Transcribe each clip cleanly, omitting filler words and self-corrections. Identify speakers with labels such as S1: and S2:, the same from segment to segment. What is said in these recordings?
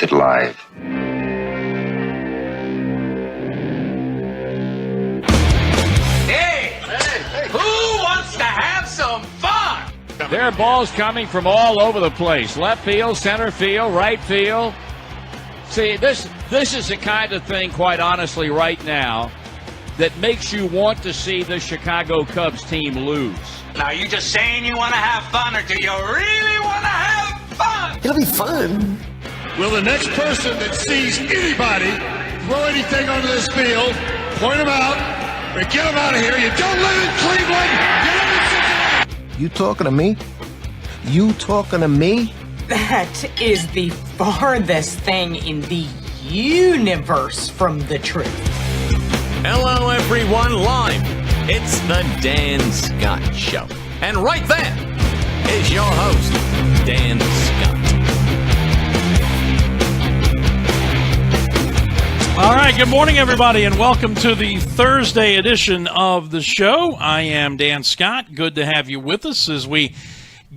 S1: it live.
S2: Hey, who wants to have some fun?
S3: There are balls coming from all over the place. Left field, center field, right field. See, this is the kind of thing, quite honestly, right now, that makes you want to see the Chicago Cubs team lose.
S2: Now, you just saying you want to have fun, or do you really want to have fun?
S4: It'll be fun.
S5: Will the next person that sees anybody throw anything onto this field, point them out, and get them out of here? You don't live in Cleveland. You live in Cincinnati.
S4: You talking to me? You talking to me?
S6: That is the farthest thing in the universe from the truth.
S7: Hello, everyone, live. It's the Dan Scott Show. And right there is your host, Dan Scott.
S8: All right, good morning, everybody, and welcome to the Thursday edition of the show. I am Dan Scott. Good to have you with us as we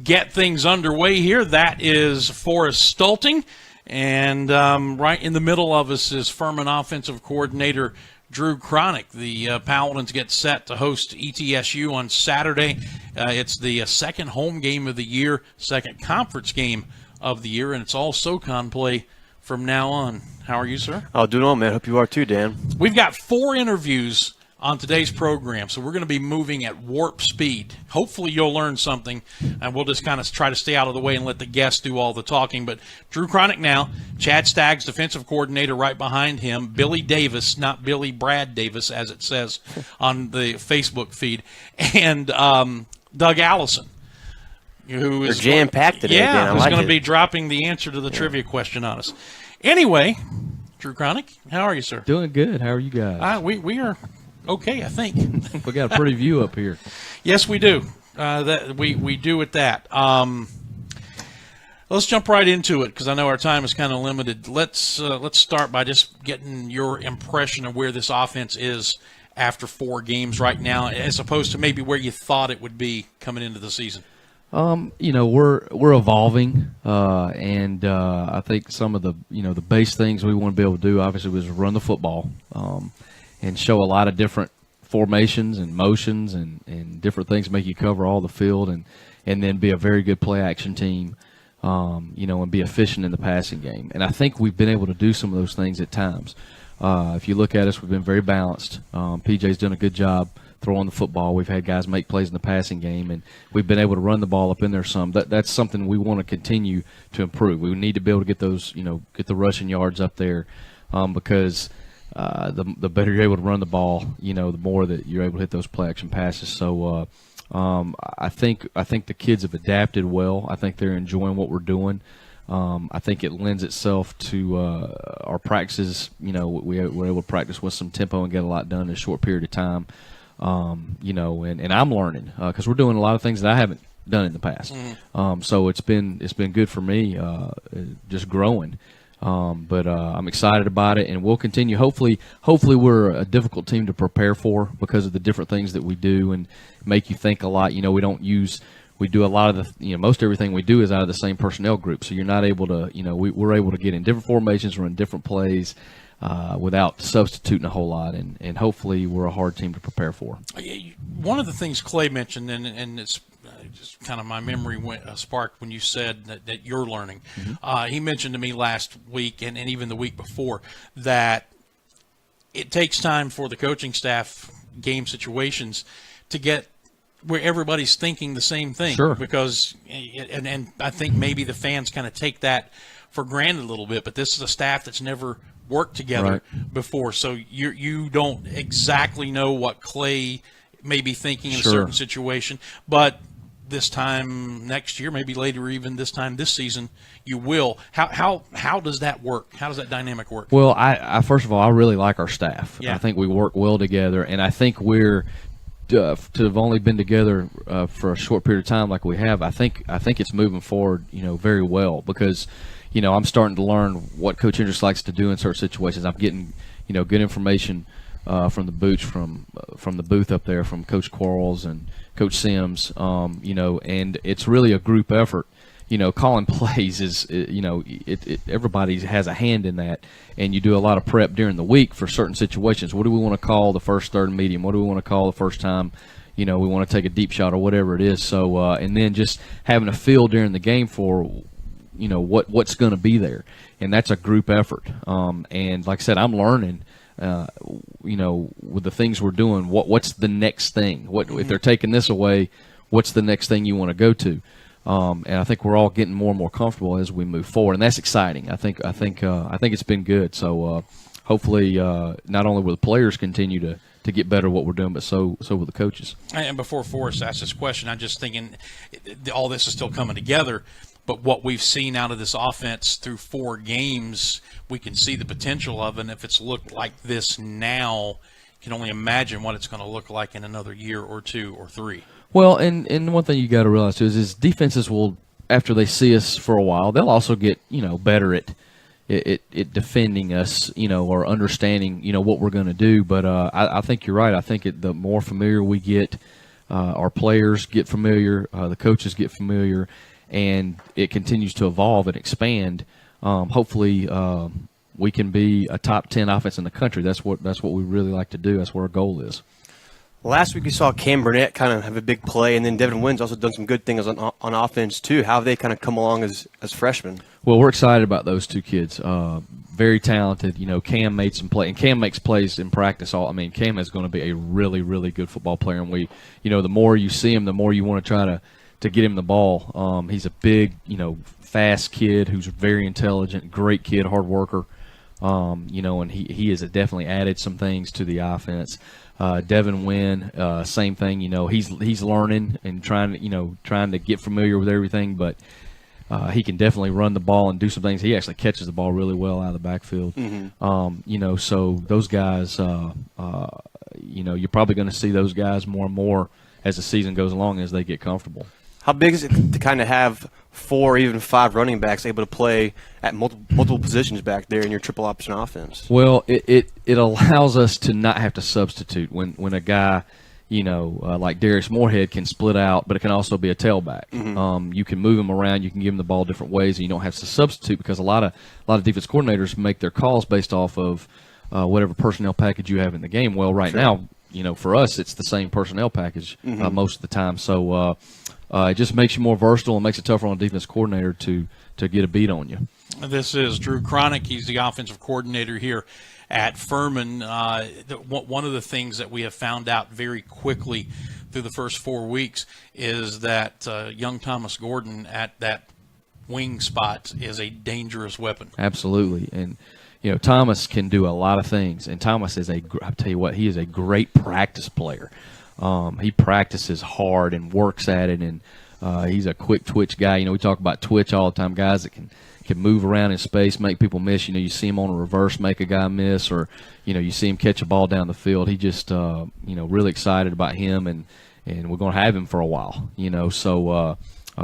S8: get things underway here. That is Forrest Stulting, and right in the middle of us is Furman offensive coordinator Drew Cronic. The Paladins get set to host ETSU on Saturday. It's the second home game of the year, second conference game of the year, and it's all SoCon play from now on. How are you, sir?
S9: Oh, doing well, man. Hope you are too, Dan.
S8: We've got 4 interviews on today's program, so we're going to be moving at warp speed. Hopefully you'll learn something, and we'll just kind of try to stay out of the way and let the guests do all the talking. But Drew Cronic now, Chad Staggs, defensive coordinator, right behind him, Billy Davis, not Billy Brad Davis, as it says on the Facebook feed, and Doug Allison, who is
S9: jam-packed today.
S8: Yeah,
S9: Dan.
S8: who's
S9: like
S8: going to
S9: it.
S8: be dropping the answer to the trivia question on us. Anyway, Drew Cronic, how are you, sir?
S10: Doing good. How are you guys?
S8: We are okay, I think.
S10: We got a pretty view up here.
S8: Yes, we do. We do at that. Let's jump right into it because I know our time is kind of limited. Let's start by just getting your impression of where this offense is after 4 games right now, as opposed to maybe where you thought it would be coming into the season.
S10: We're evolving, and I think some of the the base things we want to be able to do obviously was run the football, and show a lot of different formations and motions and different things to make you cover all the field, and then be a very good play action team, and be efficient in the passing game. And I think we've been able to do some of those things at times. If you look at us, we've been very balanced. PJ's done a good job throwing the football. We've had guys make plays in the passing game, and we've been able to run the ball up in there some. That's something we want to continue to improve. We need to be able to get those, get the rushing yards up there, because the better you're able to run the ball, the more that you're able to hit those play action passes. So I think the kids have adapted well. I think they're enjoying what we're doing. I think it lends itself to our practices. We're able to practice with some tempo and get a lot done in a short period of time. And I'm learning because we're doing a lot of things that I haven't done in the past. So it's been good for me, just growing. But I'm excited about it, and we'll continue. Hopefully we're a difficult team to prepare for because of the different things that we do and make you think a lot. We do a lot of the, most everything we do is out of the same personnel group. So you're not able to, we're able to get in different formations, run different plays, without substituting a whole lot, and hopefully we're a hard team to prepare for.
S8: One of the things Clay mentioned, and it's just kind of my memory sparked when you said that you're learning. Mm-hmm. He mentioned to me last week and even the week before that it takes time for the coaching staff game situations to get where everybody's thinking the same thing.
S10: Sure.
S8: Because, and I think maybe the fans kind of take that for granted a little bit, but this is a staff that's never worked together before, so you don't exactly know what Clay may be thinking in a certain situation, but this time next year, maybe later, even this time this season, you will. How does that work? How does that dynamic work?
S10: Well, I first of all, I really like our staff.
S8: Yeah.
S10: I think we work well together, and I think we're to have only been together for a short period of time like we have. I think it's moving forward, very well because. I'm starting to learn what Coach Hendricks likes to do in certain situations. I'm getting, good information from the booth up there from Coach Quarles and Coach Sims. And it's really a group effort. calling plays is, everybody has a hand in that, and you do a lot of prep during the week for certain situations. What do we want to call the first, third, and medium? What do we want to call the first time, we want to take a deep shot or whatever it is? So, and then just having a feel during the game for, what's going to be there, and that's a group effort. And like I said, I'm learning. With the things we're doing, what's the next thing? If they're taking this away, what's the next thing you want to go to? And I think we're all getting more and more comfortable as we move forward, and that's exciting. I think it's been good. So hopefully, not only will the players continue to get better at what we're doing, but so will the coaches.
S8: And before Forrest asks this question, I'm just thinking all this is still coming together. But what we've seen out of this offense through 4 games, we can see the potential of it. And if it's looked like this now, you can only imagine what it's going to look like in another year or 2 or 3.
S10: Well, and one thing you got to realize too is defenses will, after they see us for a while, they'll also get better at defending us, or understanding what we're going to do. But I think you're right. I think the more familiar we get, our players get familiar, the coaches get familiar, and it continues to evolve and expand. Hopefully, we can be a top 10 offense in the country. That's what we really like to do. That's what our goal is.
S9: Last week we saw Cam Burnett kind of have a big play, and then Devin Wynn's also done some good things on offense too. How have they kind of come along as freshmen?
S10: Well, we're excited about those 2 kids. Very talented. Cam made some play, and Cam makes plays in practice. Cam is going to be a really, really good football player, and we, the more you see him, the more you want to try to get him the ball. He's a big, fast kid who's very intelligent, great kid, hard worker. And he has definitely added some things to the offense. Devin Wynn, same thing. He's learning and trying to get familiar with everything, but he can definitely run the ball and do some things. He actually catches the ball really well out of the backfield. Mm-hmm. So those guys, you're probably going to see those guys more and more as the season goes along as they get comfortable.
S9: How big is it to kind of have 4 or even 5 running backs able to play at multiple positions back there in your triple option offense?
S10: Well, it allows us to not have to substitute when a guy, like Darius Moorhead can split out, but it can also be a tailback. Mm-hmm. You can move him around, you can give him the ball different ways, and you don't have to substitute because a lot of defense coordinators make their calls based off of whatever personnel package you have in the game. Well, right now, for us, it's the same personnel package most of the time. So it just makes you more versatile and makes it tougher on a defense coordinator to get a beat on you.
S8: This is Drew Cronic. He's the offensive coordinator here at Furman. One of the things that we have found out very quickly through the first 4 weeks is that young Thomas Gordon at that wing spot is a dangerous weapon.
S10: Absolutely. And, Thomas can do a lot of things. And Thomas is I'll tell you what, he is a great practice player. He practices hard and works at it, and he's a quick twitch guy. We talk about twitch all the time, guys that can move around in space, make people miss. You see him on a reverse, make a guy miss, or you see him catch a ball down the field. He just really excited about him, and we're going to have him for a while. So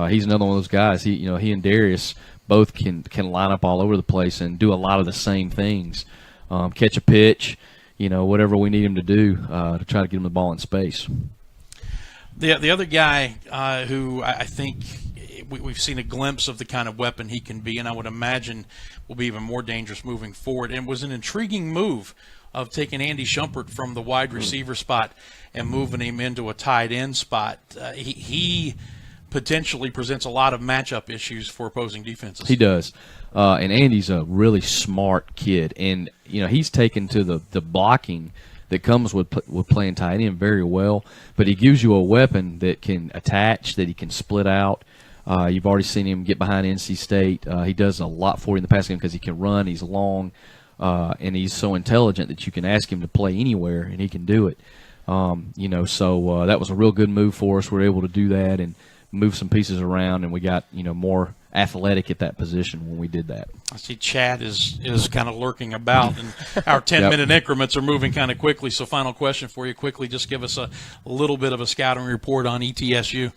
S10: he's another one of those guys. He and Darius both can line up all over the place and do a lot of the same things. Catch a pitch. Whatever we need him to do to try to get him the ball in space.
S8: The other guy who I think we've seen a glimpse of the kind of weapon he can be, and I would imagine will be even more dangerous moving forward, and was an intriguing move of taking Andy Shumpert from the wide receiver spot and moving him into a tight end spot. He potentially presents a lot of matchup issues for opposing defenses.
S10: He does. And Andy's a really smart kid, and he's taken to the blocking that comes with playing tight end very well. But he gives you a weapon that can attach, that he can split out. You've already seen him get behind NC State. He does a lot for you in the passing game because he can run. He's long, and he's so intelligent that you can ask him to play anywhere, and he can do it. So that was a real good move for us. We were able to do that and move some pieces around, and we got more athletic at that position when we did that.
S8: I see Chad is kind of lurking about, and our 10-minute increments are moving kind of quickly. So final question for you quickly, just give us a little bit of a scouting report on ETSU.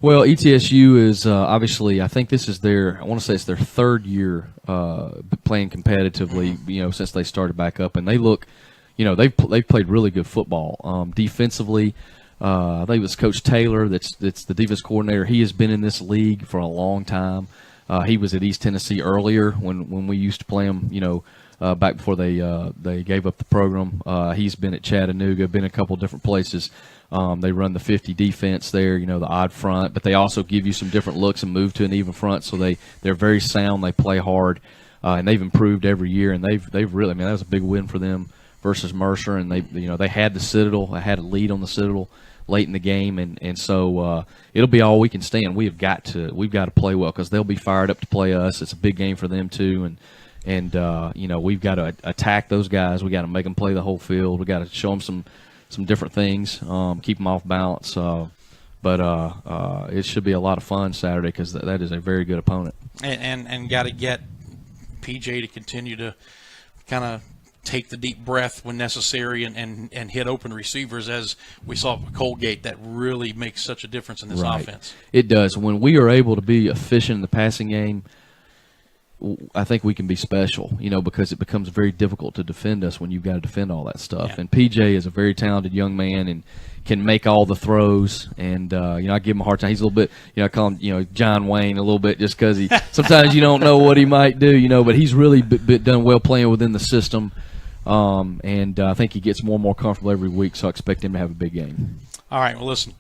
S10: Well, ETSU is obviously, I think this is I want to say it's their 3rd year playing competitively, since they started back up, and they look, they've played really good football. Defensively, I think it was Coach Taylor that's the defense coordinator. He has been in this league for a long time. He was at East Tennessee earlier when we used to play him, back before they gave up the program. He's been at Chattanooga, been a couple different places. They run the 50 defense there, the odd front, but they also give you some different looks and move to an even front. So they're very sound. They play hard, and they've improved every year. And they've really, that was a big win for them versus Mercer. And they had the Citadel. They had a lead on the Citadel late in the game, and so it'll be all we can stand. We've got to play well because they'll be fired up to play us. It's a big game for them too, and we've got to attack those guys. We got to make them play the whole field. We got to show them some different things, keep them off balance. But it should be a lot of fun Saturday because that is a very good opponent.
S8: And got to get PJ to continue to kind of take the deep breath when necessary and hit open receivers, as we saw at Colgate. That really makes such a difference in this offense. It
S10: does. When we are able to be efficient in the passing game, I think we can be special, because it becomes very difficult to defend us when you've got to defend all that stuff. Yeah. And PJ is a very talented young man and can make all the throws. And, I give him a hard time. He's a little bit, I call him, John Wayne a little bit just because sometimes you don't know what he might do, but he's really done well playing within the system. And I think he gets more and more comfortable every week, so I expect him to have a big game.
S8: All right, well, listen,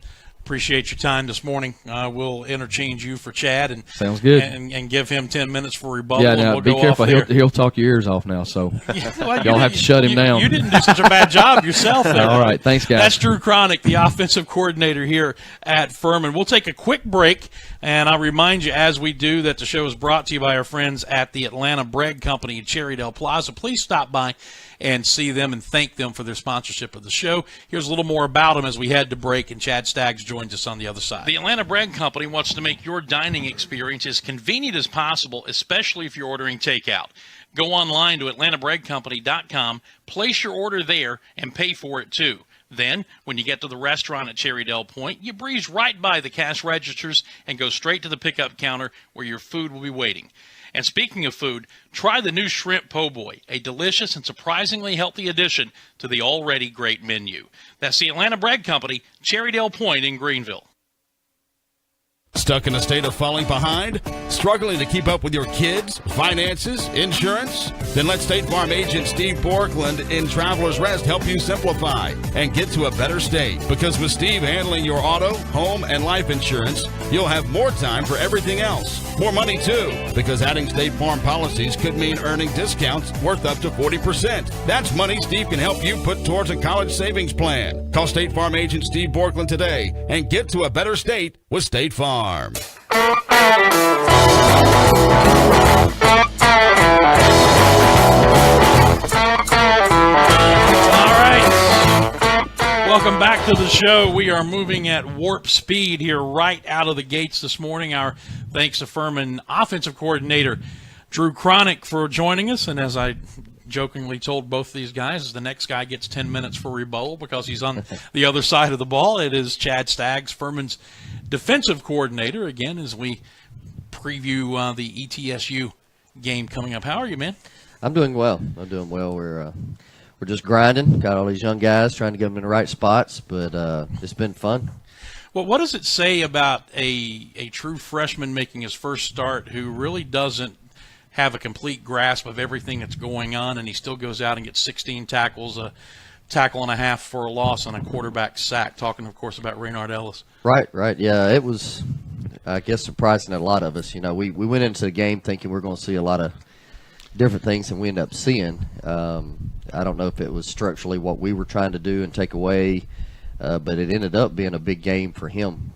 S8: appreciate your time this morning. We'll interchange you for Chad. And
S10: sounds good.
S8: And give him 10 minutes for rebuttal.
S10: Yeah, now,
S8: and we'll
S10: be
S8: go
S10: careful.
S8: Off there.
S10: He'll talk your ears off now, so
S8: well,
S10: y'all have to shut him down.
S8: You didn't do such a bad job yourself there.
S10: All right, thanks, guys.
S8: That's Drew Cronic, the offensive coordinator here at Furman. We'll take a quick break, and I'll remind you as we do that the show is brought to you by our friends at the Atlanta Bread Company in Cherrydale Plaza. Please stop by and see them and thank them for their sponsorship of the show. Here's a little more about them as we head to break, and Chad Staggs joins us on the other side. The Atlanta Bread Company wants to make your dining experience as convenient as possible, especially if you're ordering takeout. Go online to atlantabreadcompany.com, place your order there, and pay for it too. Then, when you get to the restaurant at Cherrydale Point, you breeze right by the cash registers and go straight to the pickup counter where your food will be waiting. And speaking of food, try the new Shrimp Po' Boy, a delicious and surprisingly healthy addition to the already great menu. That's the Atlanta Bread Company, Cherrydale Point in Greenville.
S5: Stuck in a state of falling behind? Struggling to keep up with your kids, finances, insurance? Then let State Farm agent Steve Borkland in Traveler's Rest help you simplify and get to a better state. Because with Steve handling your auto, home, and life insurance, you'll have more time for everything else. More money, too, because adding State Farm policies could mean earning discounts worth up to 40%. That's money Steve can help you put towards a college savings plan. Call State Farm agent Steve Borkland today and get to a better state with State Farm. All
S8: right. Welcome back to the show. We are moving at warp speed here right out of the gates this morning. Our thanks to Furman offensive coordinator Drew Cronic for joining us. And as I jokingly told both these guys, the next guy gets 10 minutes for rebuttal because he's on the other side of the ball. It is Chad Staggs, Furman's defensive coordinator, again, as we preview the ETSU game coming up. How are you, man?
S1: I'm doing well. We're just grinding. Got all these young guys, trying to get them in the right spots, but it's been fun.
S8: Well, what does it say about a true freshman making his first start who really doesn't have a complete grasp of everything that's going on, and he still goes out and gets 16 tackles, a tackle and a half for a loss, and a quarterback sack, talking, of course, about Raynard Ellis?
S1: Right. Yeah, it was, I guess, surprising to a lot of us. We went into the game thinking we're going to see a lot of different things than we ended up seeing. I don't know if it was structurally what we were trying to do and take away, but it ended up being a big game for him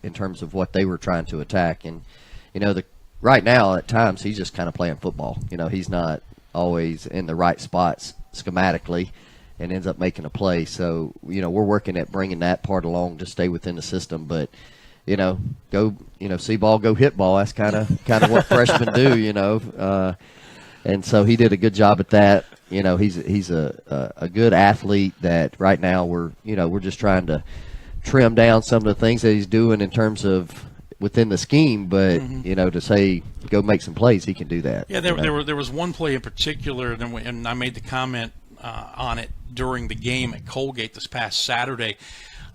S1: in terms of what they were trying to attack. And, right now, at times, he's just kind of playing football. He's not always in the right spots schematically and ends up making a play. So, we're working at bringing that part along to stay within the system. But, go, see ball, go hit ball. That's kind of what freshmen do, and so he did a good job at that. He's a good athlete that right now we're just trying to trim down some of the things that he's doing in terms of within the scheme, but to say go make some plays, he can do that.
S8: Yeah, there was one play in particular, and I made the comment on it during the game at Colgate this past Saturday.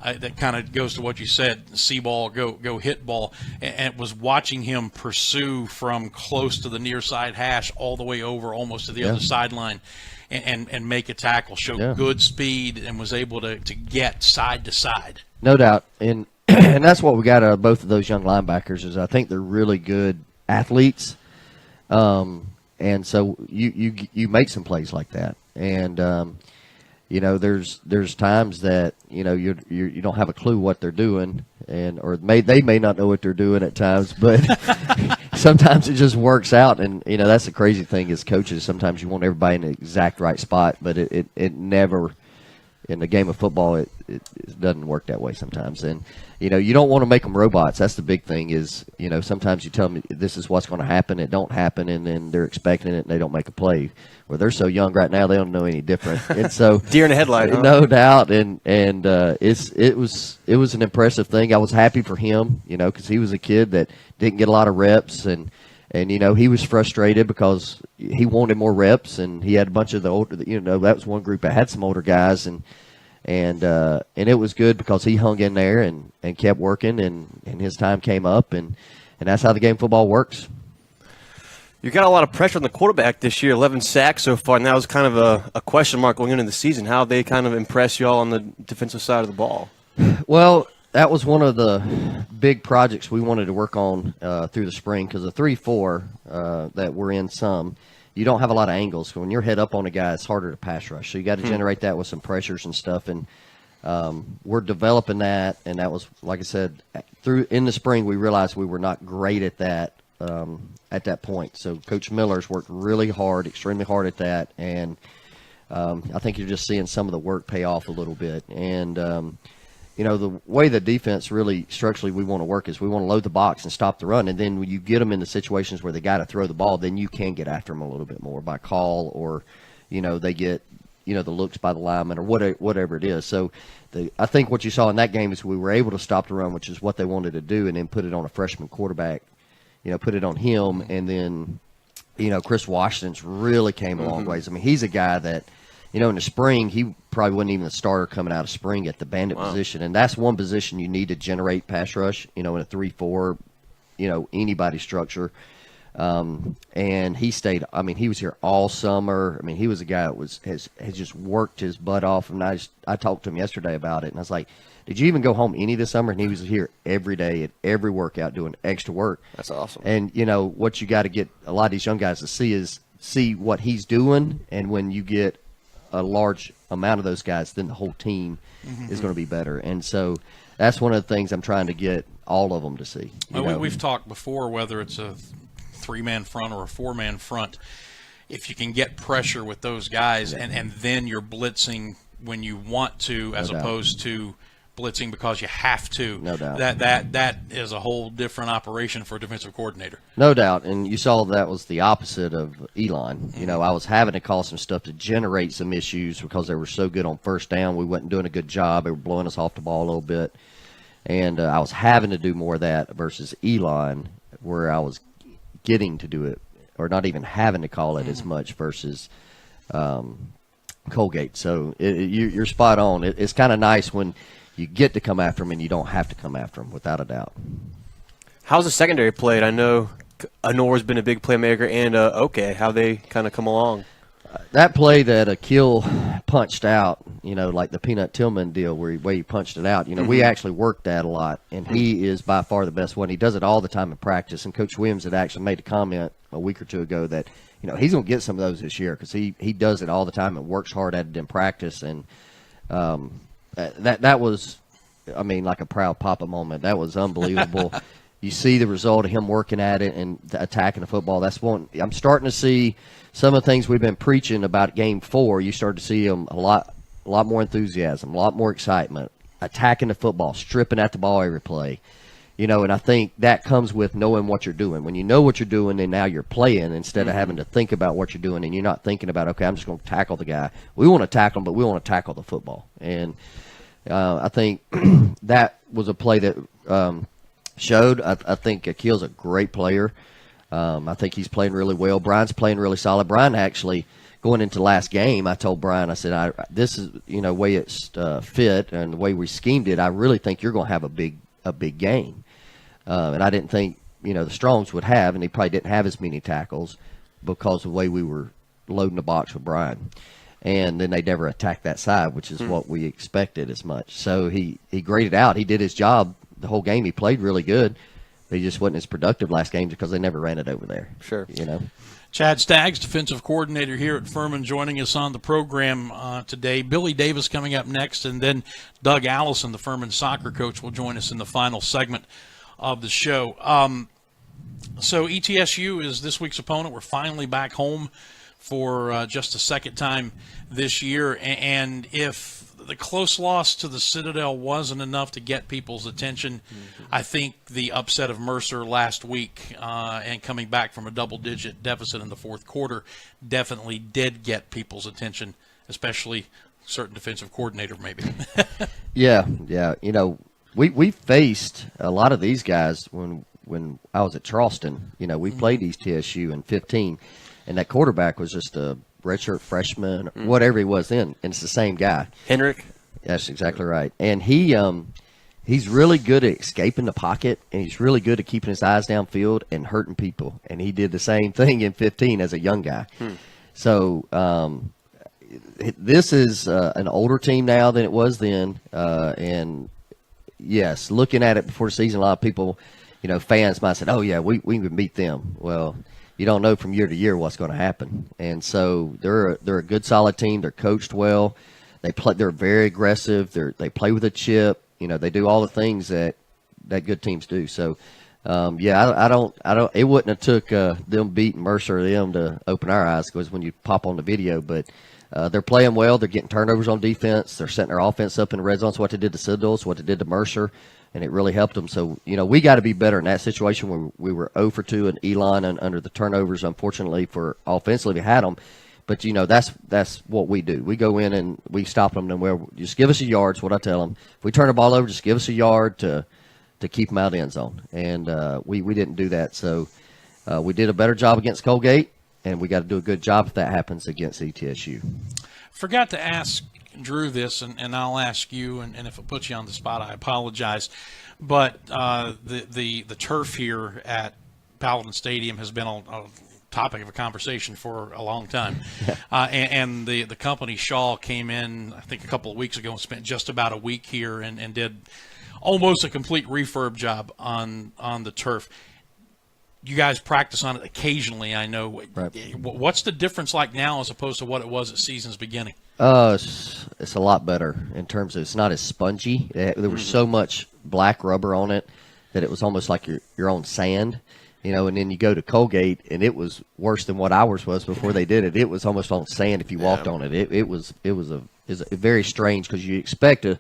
S8: that kind of goes to what you said, see ball, go hit ball, and it was watching him pursue from close to the near side hash all the way over almost to the other sideline and make a tackle, show good speed, and was able to get side to side.
S1: No doubt. And that's what we got out of both of those young linebackers is I think they're really good athletes. And so you make some plays like that. And, you know, there's times that, you know, you don't have a clue what they're doing, or they may not know what they're doing at times, but sometimes it just works out. And, you know, that's the crazy thing as coaches. Sometimes you want everybody in the exact right spot, but it never, in the game of football, it doesn't work that way sometimes. And, you know, you don't want to make them robots. That's the big thing is, you know, sometimes you tell them this is what's going to happen. It don't happen, and then they're expecting it, and they don't make a play. Well, they're so young right now, they don't know any different. And so
S9: deer in the headlight, huh?
S1: No doubt. And it was an impressive thing. I was happy for him, you know, because he was a kid that didn't get a lot of reps, and you know, he was frustrated because he wanted more reps, and he had a bunch of the older, you know, that was one group that had some older guys, and it was good because he hung in there and kept working, and his time came up, and that's how the game of football works.
S9: You got a lot of pressure on the quarterback this year, 11 sacks so far, and that was kind of a question mark going into the season. How they kind of impress you all on the defensive side of the ball?
S1: Well, that was one of the big projects we wanted to work on through the spring, because the 3-4 that we're in you don't have a lot of angles. When you're head up on a guy, it's harder to pass rush. So you got to generate that with some pressures and stuff. And we're developing that. And that was, like I said, in the spring, we realized we were not great at that point. So Coach Miller's worked really hard, extremely hard at that. And I think you're just seeing some of the work pay off a little bit. And, you know, the way the defense really structurally we want to work is we want to load the box and stop the run. And then when you get them into situations where they got to throw the ball, then you can get after them a little bit more by call, or, you know, they get, you know, the looks by the lineman or whatever it is. So I think what you saw in that game is we were able to stop the run, which is what they wanted to do, and then put it on a freshman quarterback, you know, put it on him. And then, you know, Chris Washington's really came a long ways. I mean, he's a guy that, you know, in the spring, he probably wasn't even a starter coming out of spring at the bandit position. And that's one position you need to generate pass rush, you know, in a 3-4, you know, anybody structure. And he stayed, I mean, he was here all summer. I mean, he was a guy that has just worked his butt off. And I talked to him yesterday about it, and I was like, did you even go home any this summer? And he was here every day at every workout doing extra work.
S9: That's awesome.
S1: And, you know, what you got to get a lot of these young guys to see what he's doing. And when you get a large amount of those guys, then the whole team is going to be better. And so that's one of the things I'm trying to get all of them to see.
S8: We've talked before, whether it's a 3-man front or a 4-man front, if you can get pressure with those guys and then you're blitzing when you want to, as opposed to blitzing because you have to.
S1: No doubt.
S8: That is a whole different operation for a defensive coordinator.
S1: No doubt. And you saw that was the opposite of Elon. You know, I was having to call some stuff to generate some issues because they were so good on first down. We wasn't doing a good job. They were blowing us off the ball a little bit. And I was having to do more of that versus Elon, where I was getting to do it, or not even having to call it as much versus Colgate. So you're spot on. It's kind of nice when you get to come after them and you don't have to come after them, without a doubt.
S9: How's the secondary played? I know Anor's been a big playmaker, and how they kind of come along.
S1: That play that Akil punched out, you know, like the Peanut Tillman deal where he punched it out, you know, we actually worked that a lot, and he is by far the best one. He does it all the time in practice, and Coach Williams had actually made a comment a week or two ago that, you know, he's going to get some of those this year because he does it all the time and works hard at it in practice. And that was, I mean, like a proud papa moment. That was unbelievable. You see the result of him working at it and attacking the football. That's one. I'm starting to see some of the things we've been preaching about Game 4. You start to see them a lot more enthusiasm, a lot more excitement, attacking the football, stripping at the ball every play. You know, and I think that comes with knowing what you're doing. When you know what you're doing, and now you're playing instead of having to think about what you're doing, and you're not thinking about, okay, I'm just going to tackle the guy. We want to tackle him, but we want to tackle the football. And I think that was a play that showed. I think Akil's a great player. I think he's playing really well. Brian's playing really solid. Brian actually going into the last game, I told Brian, I said, this is, way it's fit and the way we schemed it, I really think you're going to have a big game. And I didn't think, the Strongs would have, and they probably didn't have as many tackles because of the way we were loading the box with Brian. And then they never attacked that side, which is what we expected as much. So he graded out. He did his job the whole game. He played really good. He just wasn't as productive last game because they never ran it over there.
S9: Sure.
S8: Chad Staggs, defensive coordinator here at Furman, joining us on the program today. Billy Davis coming up next, and then Doug Allison, the Furman soccer coach, will join us in the final segment of the show. So ETSU is this week's opponent. We're finally back home for just the second time this year. And if the close loss to the Citadel wasn't enough to get people's attention, I think the upset of Mercer last week and coming back from a double-digit deficit in the fourth quarter definitely did get people's attention, especially certain defensive coordinator maybe.
S1: Yeah. We faced a lot of these guys when I was at Charleston. We played East TSU in 15, and that quarterback was just a redshirt freshman, whatever he was then, and it's the same guy.
S9: Henrik?
S1: That's exactly right. And he's really good at escaping the pocket, and he's really good at keeping his eyes downfield and hurting people. And he did the same thing in 15 as a young guy. So this is an older team now than it was then, and yes, looking at it before the season, a lot of people, fans might say, "Oh yeah, we can beat them." Well, you don't know from year to year what's going to happen, and so they're a good, solid team. They're coached well. They're very aggressive. They play with a chip. They do all the things that good teams do. So, I don't. It wouldn't have took them beating Mercer or them to open our eyes, because when you pop on the video, but. They're playing well. They're getting turnovers on defense. They're setting their offense up in the red zone. So what they did to Citadel, what they did to Mercer, and it really helped them. So, we got to be better in that situation where we were 0 for 2 in Elon and under the turnovers, unfortunately, for offensively we had them. But, that's what we do. We go in and we stop them. And just give us a yard is what I tell them. If we turn the ball over, just give us a yard to keep them out of the end zone. And we didn't do that. So we did a better job against Colgate. And we got to do a good job if that happens against ETSU.
S8: Forgot to ask Drew this, and I'll ask you, and if it puts you on the spot, I apologize. But the turf here at Paladin Stadium has been a topic of a conversation for a long time. And the company Shaw came in, I think, a couple of weeks ago and spent just about a week here and did almost a complete refurb job on the turf. You guys practice on it occasionally, I know. Right. What's the difference like now as opposed to what it was at season's beginning?
S1: It's a lot better in terms of it's not as spongy. There was so much black rubber on it that it was almost like your own sand, and then you go to Colgate, and it was worse than what ours was before they did it. It was almost on sand if you walked on it. It was very strange because you expect a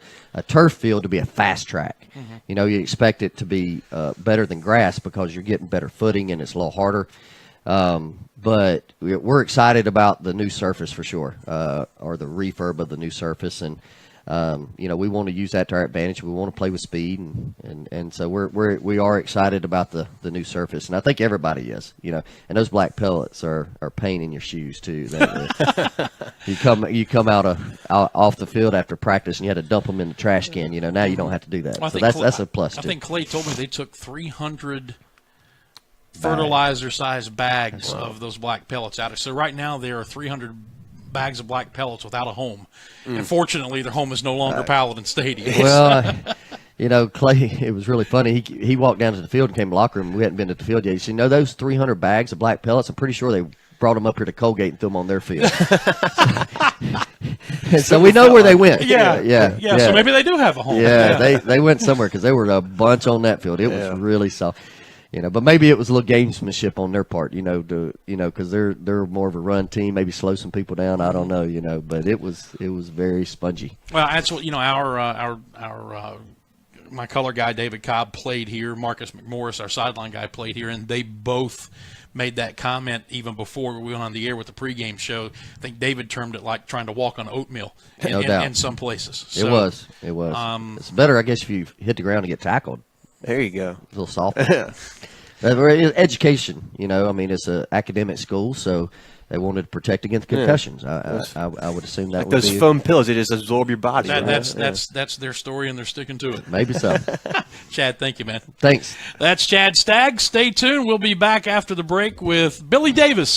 S1: turf field to be a fast track. You expect it to be better than grass because you're getting better footing and it's a little harder. But we're excited about the new surface for sure, or the refurb of the new surface. And, we want to use that to our advantage. We want to play with speed. And so we are excited about the new surface. And I think everybody is, and those black pellets are pain in your shoes too. You come out off the field after practice and you had to dump them in the trash can. Now you don't have to do that.
S8: Well,
S1: so that's a plus too.
S8: I think Clay told me they took 300 fertilizer-sized bags of those black pellets out. So right now there are 300 bags of black pellets without a home. And fortunately, their home is no longer Paladin Stadium.
S1: Well, Clay, it was really funny. He walked down to the field and came to the locker room. We hadn't been to the field yet. He said, those 300 bags of black pellets, I'm pretty sure they brought them up here to Colgate and threw them on their field. So we know where they went.
S8: Yeah. So maybe they do have a home.
S1: Yeah. They went somewhere because there were a bunch on that field. It was really soft. But maybe it was a little gamesmanship on their part, because they're more of a run team, maybe slow some people down. I don't know, but it was very spongy.
S8: Well, that's what our my color guy David Cobb played here. Marcus McMorris, our sideline guy, played here, and they both made that comment even before we went on the air with the pregame show. I think David termed it like trying to walk on oatmeal in some places.
S1: So, it was. It's better, I guess, if you hit the ground and get tackled.
S9: There you go.
S1: A little softer. Education, I mean, it's an academic school, so they wanted to protect against concussions. I would assume that
S9: like
S1: would
S9: those
S1: be
S9: foam pillows, they just absorb your body.
S8: That's their story, and they're sticking to it.
S1: maybe so.
S8: Chad, thank you, man.
S1: Thanks.
S8: That's Chad Staggs. Stay tuned. We'll be back after the break with Billy Davis.